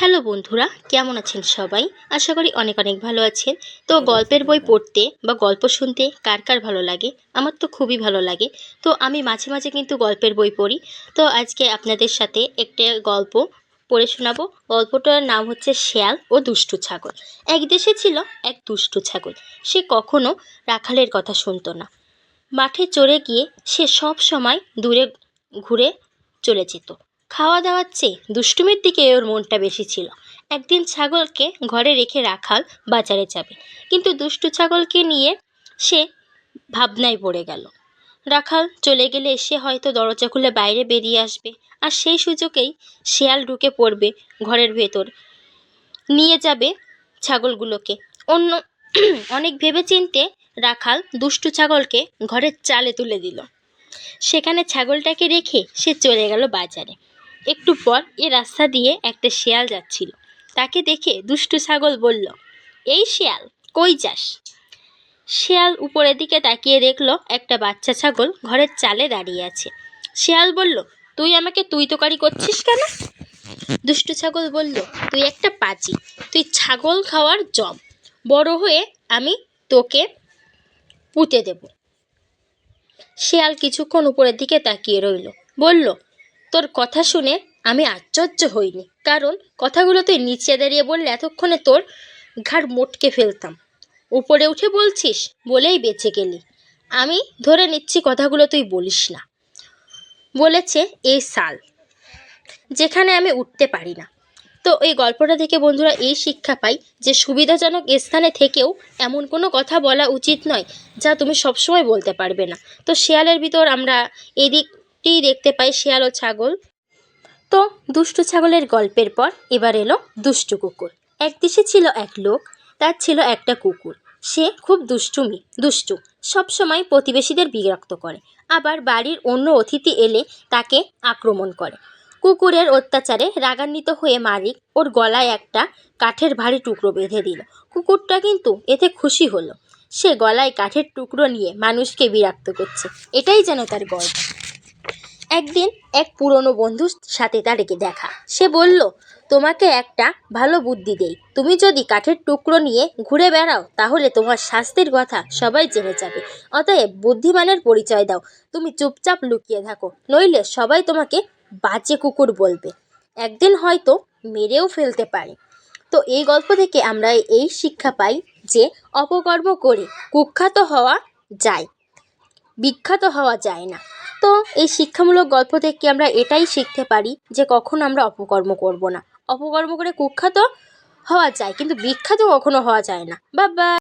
Hello বন্ধুরা, কেমন আছেন সবাই? আশা করি অনেক অনেক ভালো আছেন। তো গল্পের বই পড়তে বা গল্প শুনতে কার কার ভালো লাগে? আমার তো খুবই ভালো লাগে। তো আমি মাঝে মাঝে কিন্তু গল্পের বই পড়ি। তো আজকে আপনাদের সাথে একটা গল্প পড়ে শোনাবো। গল্পটার নাম হচ্ছে শেয়াল ও দুষ্টু ছাগল। এক দেশে ছিল এক দুষ্টু ছাগল। সে কখনো রাখালের কথা শুনতো না। মাঠে চড়ে গিয়ে সে সব সময় দূরে ঘুরে চলে যেত। খাওয়া দাওয়ার চেয়ে দুষ্টুমির দিকে ওর মনটা বেশি ছিল। একদিন ছাগলকে ঘরে রেখে রাখাল বাজারে যাবে, কিন্তু দুষ্টু ছাগলকে নিয়ে সে ভাবনায় পড়ে গেল। রাখাল চলে গেলে সে হয়তো দরজা খুলে বাইরে বেরিয়ে আসবে, আর সেই সুযোগেই শেয়াল ঢুকে পড়বে ঘরের ভেতর, নিয়ে যাবে ছাগলগুলোকে। অন্য অনেক ভেবেচিন্তে রাখাল দুষ্টু ছাগলকে ঘরের চালে তুলে দিল। সেখানে ছাগলটাকে রেখে সে চলে গেল বাজারে। একটু পর এ রাস্তা দিয়ে একটা শেয়াল যাচ্ছিল। তাকে দেখে দুষ্টু ছাগল বলল, এই শেয়াল, কই যাস? শেয়াল উপরের দিকে তাকিয়ে দেখলো একটা বাচ্চা ছাগল ঘরের চালে দাঁড়িয়ে আছে। শেয়াল বলল, তুই আমাকে তুই তোকারি করছিস কেন? দুষ্টু ছাগল বলল, তুই একটা পাজি, তুই ছাগল খাওয়ার জম। বড় হয়ে আমি তোকে পুঁতে দেব। শেয়াল কিছুক্ষণ উপরের দিকে তাকিয়ে রইল, বলল, তোর কথা শুনে আমি আশ্চর্য হইনি, কারণ কথাগুলো তুই নিচে দাঁড়িয়ে বললে এতক্ষণে তোর ঘাড় মোটকে ফেলতাম। উপরে উঠে বলছিস বলেই বেঁচে গেলি। আমি ধরে নিচ্ছি কথাগুলো তুই বলিস না। বলেছে এই সাল, যেখানে আমি উঠতে পারি না। তো এই গল্পটা থেকে বন্ধুরা এই শিক্ষা পাই যে সুবিধাজনক স্থানে থেকেও এমন কোনো কথা বলা উচিত নয় যা তুমি সবসময় বলতে পারবে না। তো শেয়ালের ভিতর আমরা এই দিকটিই দেখতে পাই, শেয়াল ও ছাগল। তো দুষ্টু ছাগলের গল্পের পর এবার এলো দুষ্টু কুকুর। এক দেশে ছিল এক লোক, তার ছিল একটা কুকুর। সে খুব দুষ্টু, সবসময় প্রতিবেশীদের বিরক্ত করে, আবার বাড়ির অন্য অতিথি এলে তাকে আক্রমণ করে। কুকুরের অত্যাচারে রাগান্বিত হয়ে মালিক ওর গলায় একটা কাঠের ভারী টুকরো বেঁধে দিল। কুকুরটা কিন্তু এতে খুশি হলো। সে গলায় কাঠের টুকরো নিয়ে মানুষকে বিরক্ত করছে, এটাই যেন তার গল্প। একদিন এক পুরনো বন্ধুর সাথে তার দেখা। সে বলল, তোমাকে একটা ভালো বুদ্ধি দেই। তুমি যদি কাঠের টুকরো নিয়ে ঘুরে বেড়াও তাহলে তোমার শাস্তির কথা সবাই জেনে যাবে। অতএব বুদ্ধিমানের পরিচয় দাও। তুমি চুপচাপ লুকিয়ে থাকো, নইলে সবাই তোমাকে বাজে কুকুর বলবে। একদিন হয়তো মেরেও ফেলতে পারে। তো এই গল্প থেকে আমরা এই শিক্ষা পাই যে অপকর্ম করে কুখ্যাত হওয়া যায়, বিখ্যাত হওয়া যায় না। তো এই শিক্ষামূলক গল্প থেকে আমরা এটাই শিখতে পারি যে কখনো আমরা অপকর্ম করব না। অপকর্ম করে কুখ্যাত হওয়া যায়, কিন্তু বিখ্যাত কখনো হওয়া যায় না। বাবা।